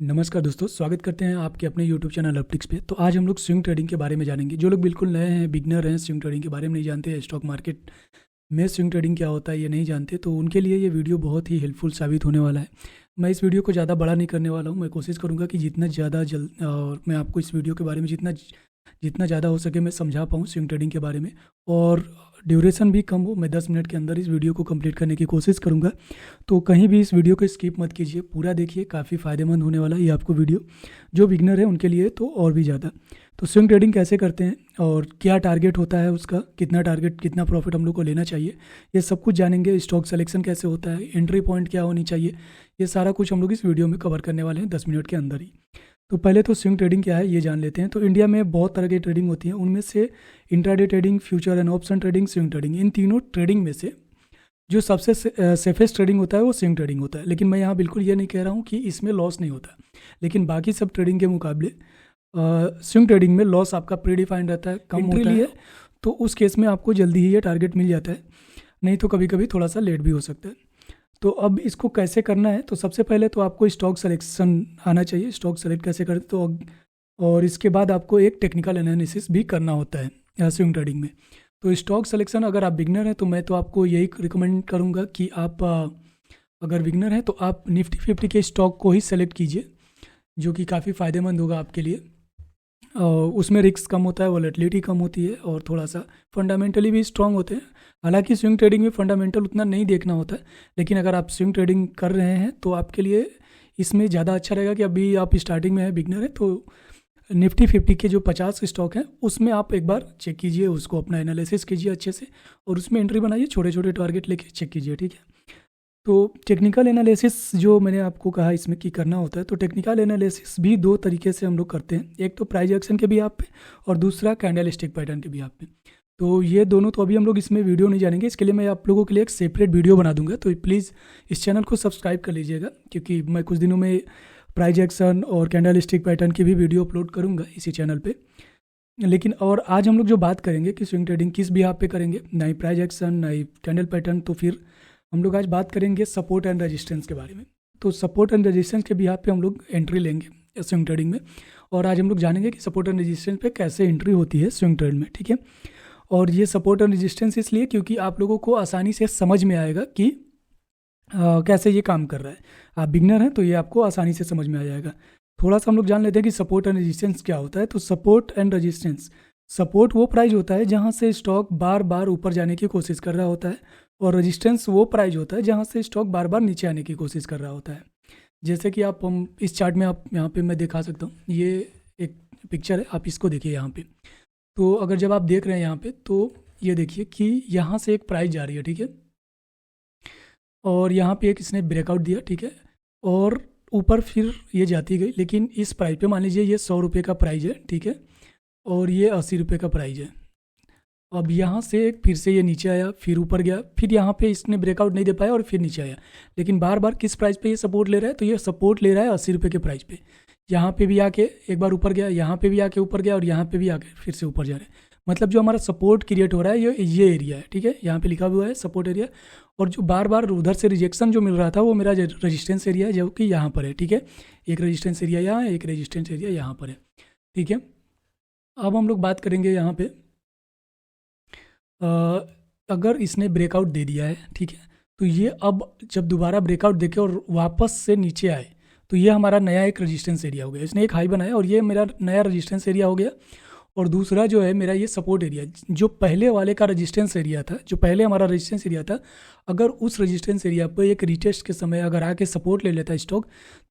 नमस्कार दोस्तों, स्वागत करते हैं आपके अपने YouTube चैनल अपटिक्स पे। तो आज हम लोग स्विंग ट्रेडिंग के बारे में जानेंगे। जो लोग बिल्कुल नए हैं, बिगनर हैं, स्विंग ट्रेडिंग के बारे में नहीं जानते हैं, स्टॉक मार्केट में स्विंग ट्रेडिंग क्या होता है ये नहीं जानते, तो उनके लिए ये वीडियो बहुत ही हेल्पफुल साबित होने वाला है। मैं इस वीडियो को ज़्यादा बड़ा नहीं करने वाला हूँ। मैं कोशिश करूँगा कि जितना ज़्यादा जल्द और मैं आपको इस वीडियो के बारे में जितना जितना ज़्यादा हो सके मैं समझा पाऊँ स्विंग ट्रेडिंग के बारे में, और ड्यूरेशन भी कम हो। मैं 10 मिनट के अंदर इस वीडियो को कंप्लीट करने की कोशिश करूँगा। तो कहीं भी इस वीडियो को स्किप मत कीजिए, पूरा देखिए, काफ़ी फ़ायदेमंद होने वाला है ये आपको वीडियो। जो बिगनर है उनके लिए तो और भी ज़्यादा। तो स्विंग ट्रेडिंग कैसे करते हैं और क्या टारगेट होता है उसका, कितना टारगेट, कितना प्रॉफिट हम लोग को लेना चाहिए, ये सब कुछ जानेंगे। स्टॉक सिलेक्शन कैसे होता है, एंट्री पॉइंट क्या होनी चाहिए, ये सारा कुछ हम लोग इस वीडियो में कवर करने वाले हैं 10 मिनट के अंदर ही। तो पहले तो स्विंग ट्रेडिंग क्या है ये जान लेते हैं। तो इंडिया में बहुत तरह की ट्रेडिंग होती है, उनमें से intraday trading, future and option trading, swing trading, इन तीनों ट्रेडिंग में से जो सबसे सेफेस्ट ट्रेडिंग होता है वो स्विंग ट्रेडिंग होता है। लेकिन मैं यहाँ बिल्कुल ये नहीं कह रहा हूँ कि इसमें लॉस नहीं होता, लेकिन बाकी सब ट्रेडिंग के मुकाबले स्विंग ट्रेडिंग में लॉस आपका प्रीडिफाइंड रहता है, कम होता है। तो उस केस में आपको जल्दी ही ये टारगेट मिल जाता है, नहीं तो कभी कभी थोड़ा सा लेट भी हो सकता है। तो अब इसको कैसे करना है, तो सबसे पहले तो आपको स्टॉक सिलेक्शन आना चाहिए। स्टॉक सेलेक्ट कैसे करते तो, और इसके बाद आपको एक टेक्निकल एनालिसिस भी करना होता है स्विंग ट्रेडिंग में। तो स्टॉक सिलेक्शन अगर आप बिगनर हैं तो मैं तो आपको यही रिकमेंड करूँगा कि आप अगर बिगनर हैं तो आप निफ्टी 50 के स्टॉक को ही सेलेक्ट कीजिए, जो कि काफ़ी फ़ायदेमंद होगा आपके लिए। उसमें रिस्क कम होता है, वॉलेटिलिटी कम होती है, और थोड़ा सा फंडामेंटली भी स्ट्रांग होते हैं। हालांकि स्विंग ट्रेडिंग में फंडामेंटल उतना नहीं देखना होता है, लेकिन अगर आप स्विंग ट्रेडिंग कर रहे हैं तो आपके लिए इसमें ज़्यादा अच्छा रहेगा कि अभी आप स्टार्टिंग में है, बिगनर है, तो निफ्टी 50 के जो 50 स्टॉक हैं उसमें आप एक बार चेक कीजिए, उसको अपना एनालिसिस कीजिए अच्छे से, और उसमें एंट्री बनाइए, छोटे छोटे टारगेट लेके चेक कीजिए, ठीक है। तो टेक्निकल एनालिसिस जो मैंने आपको कहा इसमें कि करना होता है, तो टेक्निकल एनालिसिस भी दो तरीके से हम लोग करते हैं। एक तो प्राइस एक्शन के भी आप पे, और दूसरा कैंडल स्टिक पैटर्न के भी आप पे। तो ये दोनों तो अभी हम लोग इसमें वीडियो नहीं जानेंगे, इसके लिए मैं आप लोगों के लिए एक सेपरेट वीडियो बना दूंगा। तो प्लीज़ इस चैनल को सब्सक्राइब कर लीजिएगा, क्योंकि मैं कुछ दिनों में प्राइस एक्शन और कैंडल स्टिक पैटर्न की भी वीडियो अपलोड करूँगा इसी चैनल पर। लेकिन और आज हम लोग जो बात करेंगे कि स्विंग ट्रेडिंग किस भी आप पे करेंगे, ना ही प्राइस एक्शन ना ही कैंडल पैटर्न, तो फिर हम लोग आज बात करेंगे सपोर्ट एंड रेजिस्टेंस के बारे में। तो सपोर्ट एंड रेजिस्टेंस के बिहाफ पे हम लोग एंट्री लेंगे स्विंग ट्रेडिंग में, और आज हम लोग जानेंगे कि सपोर्ट एंड रेजिस्टेंस पे कैसे एंट्री होती है स्विंग ट्रेड में, ठीक है। और ये सपोर्ट एंड रेजिस्टेंस इसलिए क्योंकि आप लोगों को आसानी से समझ में आएगा कि कैसे ये काम कर रहा है। आप बिगनर हैं तो ये आपको आसानी से समझ में आ जाएगा। थोड़ा सा हम लोग जान लेते हैं कि सपोर्ट एंड रेजिस्टेंस क्या होता है। तो सपोर्ट एंड रेजिस्टेंस, सपोर्ट वो प्राइस होता है जहाँ से स्टॉक बार बार ऊपर जाने की कोशिश कर रहा होता है, और रेजिस्टेंस वो प्राइस होता है जहाँ से स्टॉक बार बार नीचे आने की कोशिश कर रहा होता है। जैसे कि आप हम इस चार्ट में आप यहाँ पे मैं दिखा सकता हूँ, ये एक पिक्चर है, आप इसको देखिए यहाँ पे। तो अगर जब आप देख रहे हैं यहाँ पे, तो ये देखिए कि यहाँ से एक प्राइस जा रही है, ठीक है, और यहाँ पे एक इसने ब्रेकआउट दिया, ठीक है, और ऊपर फिर ये जाती गई। लेकिन इस प्राइस पे मान लीजिए ये 100 रुपये का प्राइस है, ठीक है, और ये 80 रुपये का प्राइस है। अब यहाँ से फिर से ये नीचे आया, फिर ऊपर गया, फिर यहाँ पे इसने ब्रेकआउट नहीं दे पाया और फिर नीचे आया। लेकिन बार बार किस प्राइस पे ये सपोर्ट ले रहा है, तो ये सपोर्ट ले रहा है 80 रुपये के प्राइस पे। यहाँ पे भी आके एक बार ऊपर गया, यहाँ पे भी आके ऊपर गया, और यहाँ पे भी आके फिर से ऊपर जा रहा है। मतलब जो हमारा सपोर्ट क्रिएट हो रहा है ये एरिया है, ठीक है, यहाँ पे लिखा हुआ है सपोर्ट एरिया। और जो बार बार उधर से रिजेक्शन जो मिल रहा था वो मेरा रजिस्टेंस एरिया है, जो कि यहाँ पर है, ठीक है। एक रजिस्टेंस एरिया यहाँ है, एक रजिस्टेंस एरिया यहाँ पर है, ठीक है। अब हम लोग बात करेंगे यहाँ पे, अगर इसने ब्रेकआउट दे दिया है, ठीक है, तो ये अब जब दोबारा ब्रेकआउट देके और वापस से नीचे आए, तो ये हमारा नया एक रेजिस्टेंस एरिया हो गया। इसने एक हाई बनाया और ये मेरा नया रेजिस्टेंस एरिया हो गया। और दूसरा जो है मेरा ये सपोर्ट एरिया, जो पहले वाले का रेजिस्टेंस एरिया था, जो पहले हमारा रेजिस्टेंस एरिया था, अगर उस रेजिस्टेंस एरिया पर एक रीटेस्ट के समय अगर आके सपोर्ट ले लेता है स्टॉक,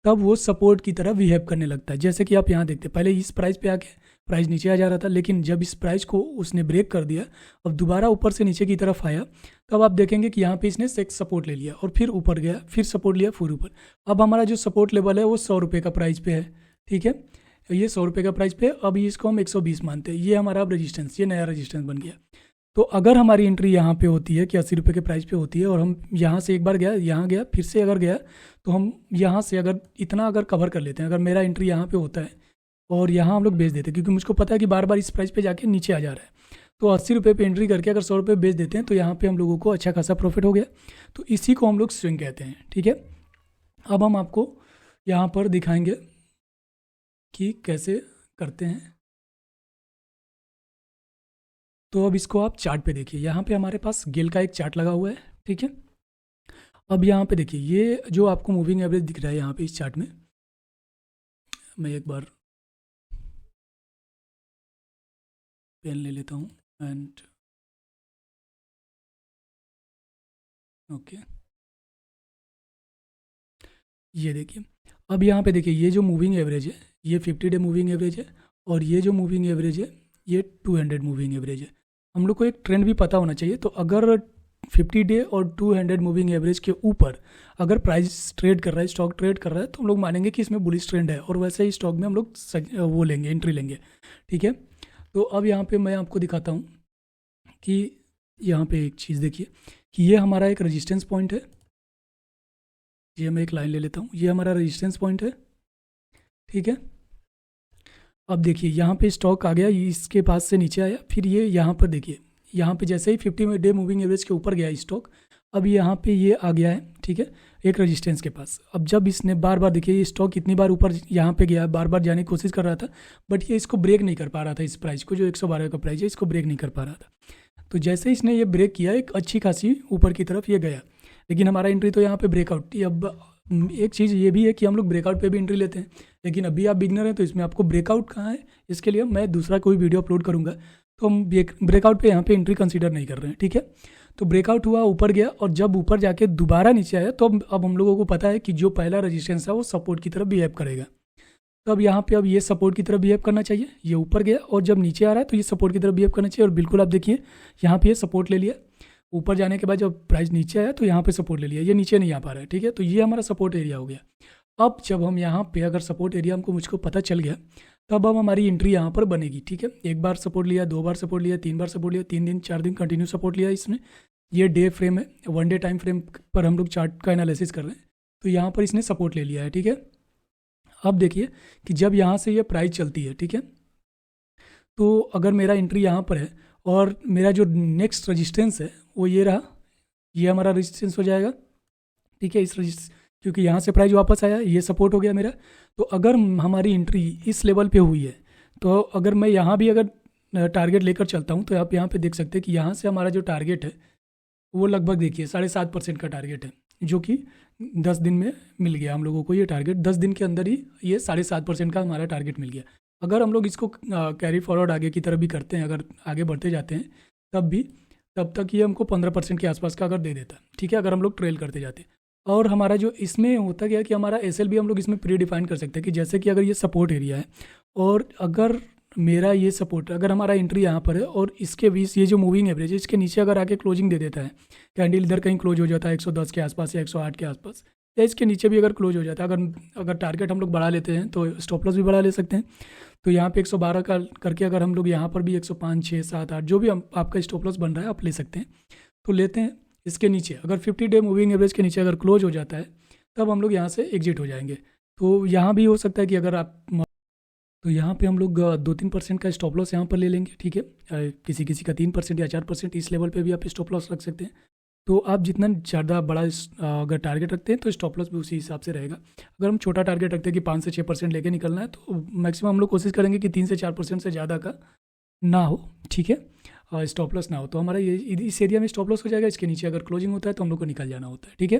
तब वो सपोर्ट की तरह बिहेव करने लगता है। जैसे कि आप यहाँ देखते हैं, पहले इस प्राइस पे आके प्राइस नीचे आ जा रहा था, लेकिन जब इस प्राइस को उसने ब्रेक कर दिया, अब दोबारा ऊपर से नीचे की तरफ आया, तब आप देखेंगे कि यहाँ पे इसने सपोर्ट ले लिया और फिर ऊपर गया, फिर सपोर्ट लिया, फिर ऊपर। अब हमारा जो सपोर्ट लेवल है वो 100 रुपये का प्राइस पे है, ठीक है, ये 100 रुपये का प्राइस पे। अब इसको हम 120 मानते हैं, ये हमारा अब रेजिस्टेंस, ये नया रेजिस्टेंस बन गया। तो अगर हमारी एंट्री यहाँ पे होती है कि 80 रुपये के प्राइस पे होती है, और हम यहाँ से एक बार गया, यहाँ गया, फिर से अगर गया, तो हम यहाँ से अगर इतना अगर कवर कर लेते हैं, अगर मेरा एंट्री यहाँ पे होता है और यहाँ हम लोग बेच देते हैं, क्योंकि मुझको पता है कि बार बार इस प्राइस पे जाके नीचे आ जा रहा है, तो 80 रुपये पे एंट्री करके अगर 100 रुपये बेच देते हैं, तो यहाँ पे हम लोगों को अच्छा खासा प्रॉफिट हो गया। तो इसी को हम लोग स्विंग कहते हैं, ठीक है। अब हम आपको यहाँ पर दिखाएंगे कि कैसे करते हैं। तो अब इसको आप चार्ट पे देखिए, यहाँ पे हमारे पास गेल का एक चार्ट लगा हुआ है, ठीक है। अब यहाँ पे देखिए, ये जो आपको मूविंग एवरेज दिख रहा है यहाँ पे इस चार्ट में, मैं एक बार पेन ले लेता हूँ एंड ओके, ये देखिए। अब यहाँ पे देखिए, ये जो मूविंग एवरेज है ये 50 डे मूविंग एवरेज है, और ये जो मूविंग एवरेज है ये 200 मूविंग एवरेज है। हम लोग को एक ट्रेंड भी पता होना चाहिए। तो अगर 50 डे और 200 मूविंग एवरेज के ऊपर अगर प्राइस ट्रेड कर रहा है, स्टॉक ट्रेड कर रहा है, तो हम लोग मानेंगे कि इसमें बुलिश ट्रेंड है, और वैसे ही स्टॉक में हम लोग वो लेंगे, एंट्री लेंगे, ठीक है। तो अब यहाँ पे मैं आपको दिखाता हूँ कि यहाँ पे एक चीज़ देखिए कि ये हमारा एक रेजिस्टेंस पॉइंट है। ये मैं एक लाइन ले लेता हूँ, ये हमारा रेजिस्टेंस पॉइंट है, ठीक है। अब देखिए यहाँ पे स्टॉक आ गया, इसके पास से नीचे आया, फिर ये यहाँ पर देखिए, यहाँ पे जैसे ही 50 डे मूविंग एवरेज के ऊपर गया स्टॉक, अब यहाँ पे ये आ गया है, ठीक है, एक रेजिस्टेंस के पास। अब जब इसने बार बार देखिए, ये स्टॉक कितनी बार ऊपर यहाँ पे गया, बार बार जाने की कोशिश कर रहा था, बट ये इसको ब्रेक नहीं कर पा रहा था, इस प्राइस को, जो 112 का प्राइस है, इसको ब्रेक नहीं कर पा रहा था। तो जैसे ही इसने ये ब्रेक किया, एक अच्छी खासी ऊपर की तरफ ये गया, लेकिन हमारा एंट्री तो यहाँ पे ब्रेकआउट। अब एक चीज़ ये भी है कि हम लोग ब्रेकआउट पे भी एंट्री लेते हैं, लेकिन अभी आप बिगनर हैं तो इसमें आपको ब्रेकआउट कहाँ है, इसके लिए मैं दूसरा कोई वीडियो अपलोड करूँगा। तो हम ब्रेकआउट पे यहाँ पे एंट्री कंसीडर नहीं कर रहे हैं, ठीक है। तो ब्रेकआउट हुआ, ऊपर गया, और जब ऊपर जाके दोबारा नीचे आया, तो अब हम लोगों को पता है कि जो पहला रजिस्टेंस है वो सपोर्ट की तरफ बिहेव करेगा। तो अब यहाँ पे अब ये सपोर्ट की तरफ बिहेव करना चाहिए, ये ऊपर गया, और जब नीचे आ रहा है तो ये सपोर्ट की तरफ बिहेव करना चाहिए। और बिल्कुल आप देखिए, यहाँ पे ये सपोर्ट ले लिया, ऊपर जाने के बाद जब प्राइस नीचे आया तो यहाँ पे सपोर्ट ले लिया, ये नीचे नहीं आ पा रहा है, ठीक है। तो ये हमारा सपोर्ट एरिया हो गया। अब जब हम यहाँ पे अगर सपोर्ट एरिया मुझको पता चल गया, तब अब हमारी एंट्री यहाँ पर बनेगी, ठीक है। एक बार सपोर्ट लिया, 2 बार सपोर्ट लिया, 3 बार सपोर्ट लिया, 3 दिन 4 दिन कंटिन्यू सपोर्ट लिया इसने। ये डे फ्रेम है, 1 डे टाइम फ्रेम पर हम लोग चार्ट का एनालिसिस कर रहे हैं। तो यहाँ पर इसने सपोर्ट ले लिया है, ठीक है। अब देखिए कि जब यहाँ से ये प्राइस चलती है, ठीक है, तो अगर मेरा एंट्री यहाँ पर है और मेरा जो नेक्स्ट रजिस्टेंस है वो ये रहा, ये हमारा रजिस्टेंस हो जाएगा, ठीक है। क्योंकि यहाँ से प्राइस वापस आया, ये सपोर्ट हो गया मेरा। तो अगर हमारी एंट्री इस लेवल पे हुई है, तो अगर मैं यहाँ भी अगर टारगेट लेकर चलता हूँ, तो आप यहाँ पे देख सकते हैं कि यहाँ से हमारा जो टारगेट है वो लगभग देखिए 7.5% का टारगेट है, जो कि 10 दिन में मिल गया हम लोगों को। ये टारगेट 10 दिन के अंदर ही ये 7.5% का हमारा टारगेट मिल गया। अगर हम लोग इसको कैरी फॉरवर्ड आगे की तरफ भी करते हैं, अगर आगे बढ़ते जाते हैं, तब तक ये हमको 15% के आसपास का अगर दे देता, ठीक है, अगर हम लोग ट्रेल करते जाते। और हमारा जो इसमें होता गया कि हमारा एस भी हम लोग इसमें प्री डिफाइन कर सकते हैं कि जैसे कि अगर ये सपोर्ट एरिया है, और अगर मेरा ये सपोर्ट, अगर हमारा एंट्री यहाँ पर है और इसके बीच ये जो मूविंग एवरेज है, इसके नीचे अगर आके क्लोजिंग दे देता है, कैंडल इधर कहीं क्लोज हो जाता है 110 के आसपास या 108 के आसपास, या इसके नीचे भी अगर क्लोज हो जाता है, अगर टारगेट हम लोग बढ़ा लेते हैं तो स्टॉप लॉस भी बढ़ा ले सकते हैं। तो यहाँ पे 112 का करके अगर हम लोग यहाँ पर भी 105, 6, 7, 8 जो भी आपका स्टॉप लॉस बन रहा है आप ले सकते हैं, तो लेते हैं। इसके नीचे अगर 50 डे मूविंग एवरेज के नीचे अगर क्लोज हो जाता है, तब हम लोग यहाँ से एग्जिट हो जाएंगे। तो यहाँ भी हो सकता है कि अगर आप, तो यहाँ पे हम लोग 2-3% का स्टॉप लॉस यहाँ पर ले लेंगे, ठीक है। किसी किसी का 3% या 4%, इस लेवल पे भी आप स्टॉप लॉस रख सकते हैं। तो आप जितना ज़्यादा बड़ा अगर टारगेट रखते हैं तो स्टॉप लॉस भी उसी हिसाब से रहेगा। अगर हम छोटा टारगेट रखते हैं कि 5 से 6% लेके निकलना है, तो मैक्सिमम हम लोग कोशिश करेंगे कि 3 से 4% से ज़्यादा का ना हो, ठीक है, स्टॉप लॉस ना हो। तो हमारा ये इस एरिया में स्टॉप लॉस हो जाएगा, इसके नीचे अगर क्लोजिंग होता है तो हम लोग को निकल जाना होता है, ठीक है।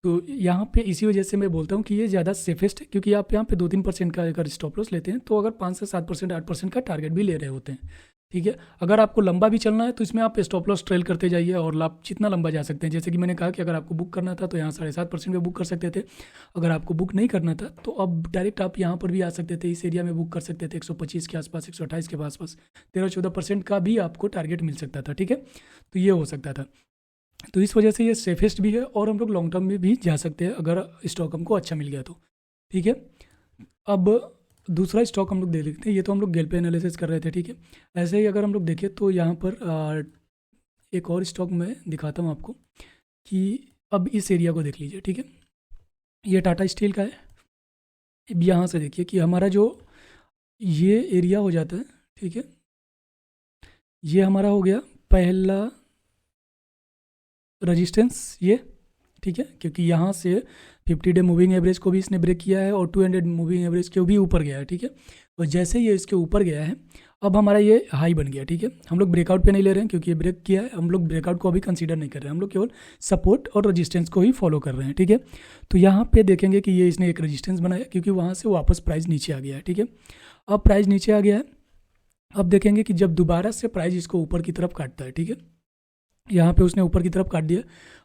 तो यहाँ पे इसी वजह से मैं बोलता हूँ कि ये ज़्यादा सेफेस्ट है, क्योंकि आप यहाँ पे 2-3% का अगर स्टॉप लॉस लेते हैं तो अगर 5 से 7%, 8% का टारगेट भी ले रहे होते हैं, ठीक है। अगर आपको लंबा भी चलना है तो इसमें आप स्टॉप लॉस ट्रेल करते जाइए और लाभ जितना लंबा जा सकते हैं। जैसे कि मैंने कहा कि अगर आपको बुक करना था तो यहाँ 7.5% में बुक कर सकते थे। अगर आपको बुक नहीं करना था तो अब डायरेक्ट आप यहाँ पर भी आ सकते थे, इस एरिया में बुक कर सकते थे 125 के आसपास, 128 के आसपास, 13-14% का भी आपको टारगेट मिल सकता था, ठीक है। तो ये हो सकता था। तो इस वजह से ये सेफेस्ट भी है, और हम लोग लॉन्ग टर्म में भी जा सकते हैं अगर स्टॉक हमको अच्छा मिल गया तो, ठीक है। अब दूसरा स्टॉक हम लोग देख लेते हैं। ये तो हम लोग गेल पे एनालिसिस कर रहे थे, ठीक है। ऐसे ही अगर हम लोग देखें तो यहाँ पर एक और स्टॉक मैं दिखाता हूँ आपको कि अब इस एरिया को देख लीजिए, ठीक है। ये टाटा स्टील का है। अब यहाँ से देखिए कि हमारा जो ये एरिया हो जाता है, ठीक है, ये हमारा हो गया पहला रजिस्टेंस, ये ठीक है, क्योंकि यहाँ से 50 डे मूविंग एवरेज को भी इसने ब्रेक किया है और 200 मूविंग एवरेज के भी ऊपर गया है। ठीक है, और जैसे ये इसके ऊपर गया है अब हमारा ये हाई बन गया। ठीक है, हम लोग ब्रेकआउट पे नहीं ले रहे हैं क्योंकि ये ब्रेक किया है, हम लोग ब्रेकआउट को अभी कंसीडर नहीं कर रहे हैं, हम लोग केवल सपोर्ट और रजिस्टेंस को ही फॉलो कर रहे हैं। ठीक है, तो यहाँ पे देखेंगे कि ये इसने एक रजिस्टेंस बनाया क्योंकि वहाँ से वापस प्राइस नीचे आ गया है। ठीक है, अब प्राइस नीचे आ गया है, अब देखेंगे कि जब दोबारा से प्राइस इसको ऊपर की तरफ काटता है, ठीक है, यहाँ पे उसने ऊपर की तरफ काट दिया।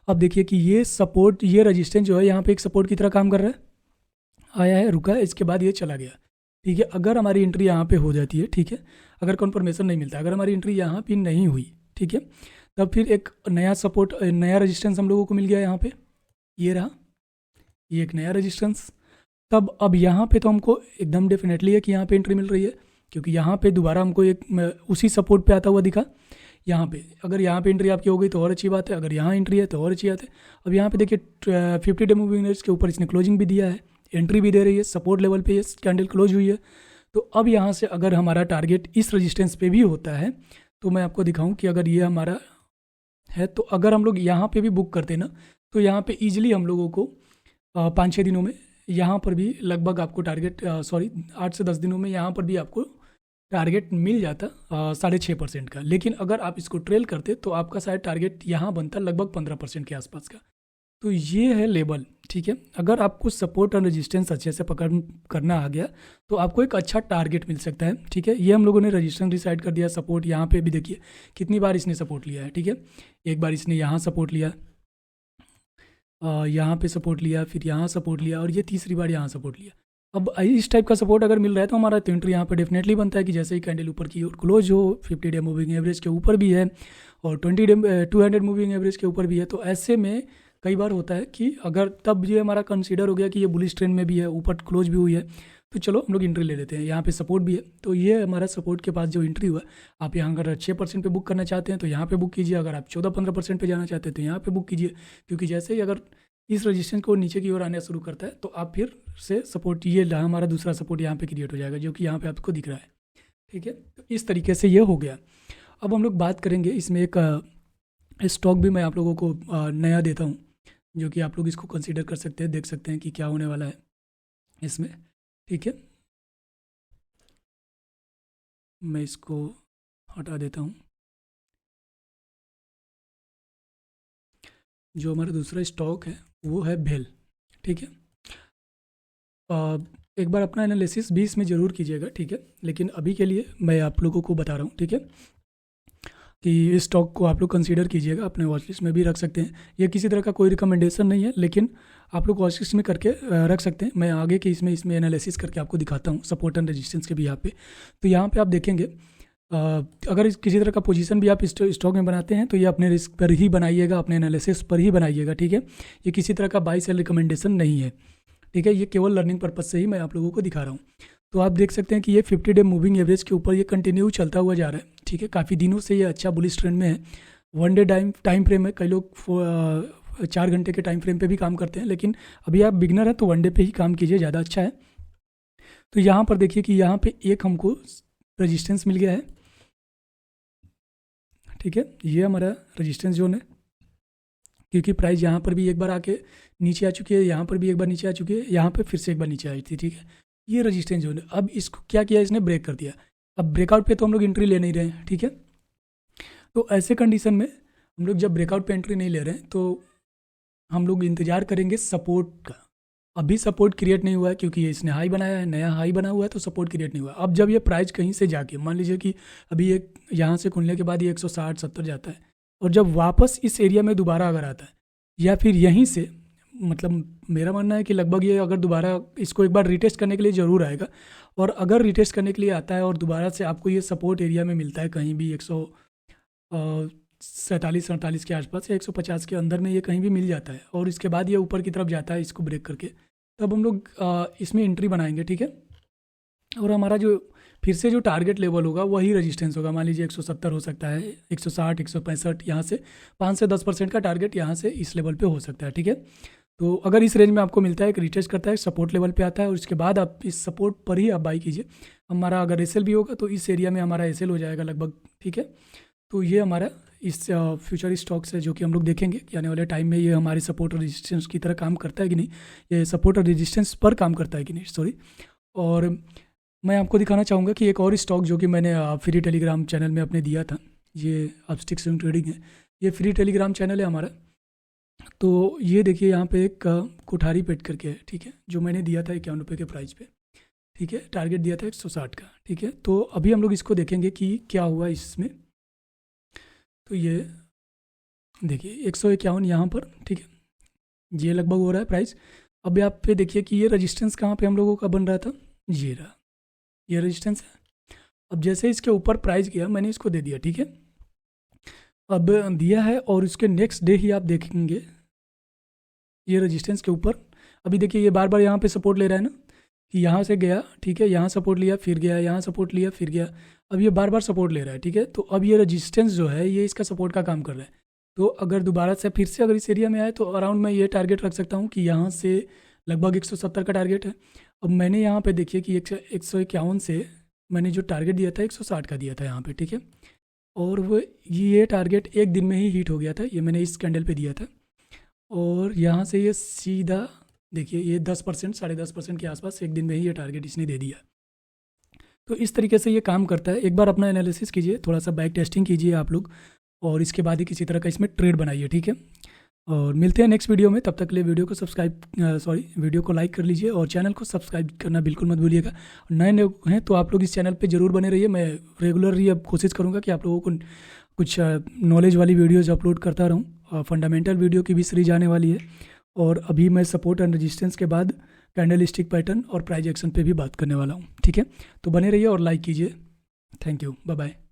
अब देखिए कि ये सपोर्ट, ये रजिस्टेंस जो है यहाँ पे एक सपोर्ट की तरह काम कर रहा है, आया है, रुका है, इसके बाद ये चला गया। ठीक है, अगर हमारी एंट्री यहाँ पे हो जाती है, ठीक है, अगर कन्फर्मेशन नहीं मिलता, अगर हमारी एंट्री यहाँ पे नहीं हुई, ठीक है, तब फिर एक नया सपोर्ट, नया रजिस्टेंस हम लोगों को मिल गया यहाँ पे, ये रहा, ये एक नया रजिस्टेंस। तब अब यहाँ पे तो हमको एकदम डेफिनेटली है कि यहाँ पे एंट्री मिल रही है क्योंकि यहाँ पे दोबारा हमको एक उसी सपोर्ट पे आता हुआ दिखा। यहाँ पे अगर यहाँ पे एंट्री आपकी हो गई तो और अच्छी बात है, अगर यहाँ एंट्री है तो और अच्छी बात है। अब यहाँ पे देखिए 50 डे मूविंग एवरेज के ऊपर इसने क्लोजिंग भी दिया है, एंट्री भी दे रही है, सपोर्ट लेवल पे ये कैंडल क्लोज हुई है। तो अब यहाँ से अगर हमारा टारगेट इस रजिस्टेंस पे भी होता है तो मैं आपको दिखाऊं कि अगर ये हमारा है तो अगर हम लोग यहाँ पे भी बुक करते ना तो यहाँ पे ईजिली हम लोगों को 5-6 दिनों में यहाँ पर भी लगभग आपको टारगेट 8 से 10 दिनों में यहाँ पर भी आपको टारगेट मिल जाता 6.5% का। लेकिन अगर आप इसको ट्रेल करते तो आपका शायद टारगेट यहाँ बनता लगभग 15% के आसपास का। तो ये है लेवल। ठीक है, अगर आपको सपोर्ट और रेजिस्टेंस अच्छे से पकड़ करना आ गया तो आपको एक अच्छा टारगेट मिल सकता है। ठीक है, ये हम लोगों ने रेजिस्टेंस डिसाइड कर दिया। सपोर्ट यहाँ पे भी देखिए कितनी बार इसने सपोर्ट लिया है। ठीक है, एक बार इसने यहाँ सपोर्ट लिया, यहाँ पे सपोर्ट लिया, फिर यहाँ सपोर्ट लिया और ये तीसरी बार यहाँ सपोर्ट लिया। अब इस टाइप का सपोर्ट अगर मिल रहा है तो हमारा तो एंट्री यहाँ पे डेफिनेटली बनता है कि जैसे ही कैंडल ऊपर की ओर क्लोज हो, 50 डे मूविंग एवरेज के ऊपर भी है और 200 मूविंग एवरेज के ऊपर भी है, तो ऐसे में कई बार होता है कि अगर तब ये हमारा कंसीडर हो गया कि ये बुलिश ट्रेंड में भी है, ऊपर क्लोज भी हुई है, तो चलो हम लोग एंट्री ले लेते हैं। यहाँ पे सपोर्ट भी है तो ये हमारा सपोर्ट के पास जो एंट्री हुआ, आप यहाँ अगर 6% पे बुक करना चाहते हैं तो यहाँ पे बुक कीजिए, अगर आप 14-15% पे जाना चाहते हैं तो यहाँ पे बुक कीजिए, क्योंकि जैसे ही अगर इस रजिस्टेंस को नीचे की ओर आना शुरू करता है तो आप फिर से सपोर्ट, ये हमारा दूसरा सपोर्ट यहाँ पे क्रिएट हो जाएगा जो कि यहाँ पे आपको दिख रहा है। ठीक है, तो इस तरीके से ये हो गया। अब हम लोग बात करेंगे इसमें एक स्टॉक भी मैं आप लोगों को नया देता हूँ जो कि आप लोग इसको कंसीडर कर सकते हैं, देख सकते हैं कि क्या होने वाला है इसमें। ठीक है, मैं इसको हटा देता हूँ। जो हमारा दूसरा स्टॉक है वो है भेल। ठीक है, एक बार अपना एनालिसिस भी इसमें ज़रूर कीजिएगा। ठीक है, लेकिन अभी के लिए मैं आप लोगों को बता रहा हूँ। ठीक है, कि इस स्टॉक को आप लोग कंसीडर कीजिएगा, अपने वॉच लिस्ट में भी रख सकते हैं। ये किसी तरह का कोई रिकमेंडेशन नहीं है, लेकिन आप लोग वॉच लिस्ट में करके रख सकते हैं। मैं आगे के इसमें एनालिसिस करके आपको दिखाता हूँ सपोर्ट एंड रेजिस्टेंस के भी यहाँ पे। तो यहाँ पे आप देखेंगे अगर किसी तरह का पोजीशन भी आप स्टॉक में बनाते हैं तो ये अपने रिस्क पर ही बनाइएगा, अपने एनालिसिस पर ही बनाइएगा। ठीक है, ये किसी तरह का बाई सेल रिकमेंडेशन नहीं है। ठीक है, ये केवल लर्निंग पर्पज़ से ही मैं आप लोगों को दिखा रहा हूँ। तो आप देख सकते हैं कि ये 50 डे मूविंग एवरेज के ऊपर ये कंटिन्यू चलता हुआ जा रहा है। ठीक है, काफ़ी दिनों से ये अच्छा बुलिश ट्रेंड में है। 1 डे टाइम फ्रेम में कई लोग 4 घंटे के टाइम फ्रेम पे भी काम करते हैं, लेकिन अभी आप बिगनर हैं तो 1 डे पे ही काम कीजिए, ज़्यादा अच्छा है। तो यहाँ पर देखिए कि यहाँ पे एक हमको रजिस्टेंस मिल गया है। ठीक है, ये हमारा रजिस्टेंस जोन है क्योंकि प्राइस यहाँ पर भी एक बार आके नीचे आ चुकी है, यहाँ पर भी एक बार नीचे आ चुकी है, यहाँ पे फिर से एक बार नीचे आई थी। ठीक है, ये रजिस्टेंस जोन है। अब इसको क्या किया, इसने ब्रेक कर दिया। अब ब्रेकआउट पे तो हम लोग एंट्री ले नहीं रहे हैं। ठीक है, तो ऐसे कंडीशन में हम लोग जब ब्रेकआउट पे एंट्री नहीं ले रहे हैं तो हम लोग इंतज़ार करेंगे सपोर्ट का। अभी सपोर्ट क्रिएट नहीं हुआ है क्योंकि ये इसने हाई बनाया है, नया हाई बना हुआ है, तो सपोर्ट क्रिएट नहीं हुआ। अब जब ये प्राइस कहीं से जाके मान लीजिए कि अभी एक यहाँ से खुलने के बाद ये 160-170 जाता है और जब वापस इस एरिया में दोबारा अगर आता है या फिर यहीं से, मतलब मेरा मानना है कि लगभग ये अगर दोबारा इसको एक बार रिटेस्ट करने के लिए ज़रूर आएगा, और अगर रिटेस्ट करने के लिए आता है और दोबारा से आपको ये सपोर्ट एरिया में मिलता है कहीं भी 147-48 के आसपास या 150 के अंदर में ये कहीं भी मिल जाता है और इसके बाद ये ऊपर की तरफ जाता है इसको ब्रेक करके, तब हम लोग इसमें एंट्री बनाएंगे। ठीक है, और हमारा जो फिर से जो टारगेट लेवल होगा वही रेजिस्टेंस होगा। मान लीजिए 170 हो सकता है, 160, 165, यहाँ से 5 से 10% का टारगेट यहाँ से इस लेवल पे हो सकता है। ठीक है, तो अगर इस रेंज में आपको मिलता है, एक रिटेस्ट करता है, सपोर्ट लेवल पे आता है और उसके बाद आप इस सपोर्ट पर ही आप बाई कीजिए। हमारा अगर एसएल भी होगा तो इस एरिया में हमारा एसएल हो जाएगा लगभग। ठीक है, तो ये हमारा इस फ्यूचर स्टॉक्स है जो कि हम लोग देखेंगे कि आने वाले टाइम में ये हमारे सपोर्ट और रेजिस्टेंस की तरह काम करता है कि नहीं, ये सपोर्ट और रेजिस्टेंस पर काम करता है कि नहीं, सॉरी। और मैं आपको दिखाना चाहूँगा कि एक और स्टॉक जो कि मैंने फ्री टेलीग्राम चैनल में अपने दिया था, ये अपस्टिक स्विंग ट्रेडिंग है, ये फ्री टेलीग्राम चैनल है हमारा। तो ये देखिए यहाँ पे एक कोठारी पेट करके है, ठीक है, जो मैंने दिया था 51 रुपये के प्राइस पे, ठीक है, टारगेट दिया था 160 का, ठीक है। तो अभी हम लोग इसको देखेंगे कि क्या हुआ इसमें। तो ये देखिए 151 यहाँ पर, ठीक है, ये लगभग हो रहा है प्राइस। अब आप पे देखिए कि ये रजिस्टेंस कहाँ पे हम लोगों का बन रहा था, ये रहा, ये रजिस्टेंस है। अब जैसे इसके ऊपर प्राइस गया मैंने इसको दे दिया, ठीक है, अब दिया है और उसके नेक्स्ट डे ही आप देखेंगे ये रजिस्टेंस के ऊपर, अभी देखिए ये बार बार यहाँ पे सपोर्ट ले रहा है ना, कि यहाँ से गया, ठीक है, यहाँ सपोर्ट लिया फिर गया, यहाँ सपोर्ट लिया फिर गया, अब ये बार बार सपोर्ट ले रहा है, ठीक है। तो अब ये रजिस्टेंस जो है ये इसका सपोर्ट का काम कर रहा है। तो अगर दोबारा से फिर से अगर इस एरिया में आए तो अराउंड मैं ये टारगेट रख सकता हूँ कि यहाँ से लगभग 170 का टारगेट है। अब मैंने यहाँ पे देखिए कि 151 से मैंने जो टारगेट दिया था 160 का दिया था यहाँ पे, ठीक है, और वो ये टारगेट एक दिन में ही हिट हो गया था, ये मैंने इस कैंडल पे दिया था। और यहाँ से ये सीधा देखिए ये 10% 10.5% के आसपास एक दिन में ही ये टारगेट इसने दे दिया। तो इस तरीके से ये काम करता है। एक बार अपना एनालिसिस कीजिए, थोड़ा सा बैक टेस्टिंग कीजिए आप लोग, और इसके बाद ही किसी तरह का इसमें ट्रेड बनाइए, ठीक है। और मिलते हैं नेक्स्ट वीडियो में, तब तक के लिए वीडियो को वीडियो को लाइक कर लीजिए और चैनल को सब्सक्राइब करना बिल्कुल मत भूलिएगा। नए नए हैं तो आप लोग इस चैनल पे ज़रूर बने रहिए। मैं रेगुलरली अब कोशिश करूँगा कि आप लोगों को कुछ नॉलेज वाली वीडियोज़ अपलोड करता रहूँ। फंडामेंटल वीडियो की भी सीरीज आने वाली है, और अभी मैं सपोर्ट एंड रेजिस्टेंस के बाद कैंडल स्टिक पैटर्न और प्राइस एक्शन पे भी बात करने वाला हूँ, ठीक है। तो बने रहिए और लाइक कीजिए। Thank you, bye bye.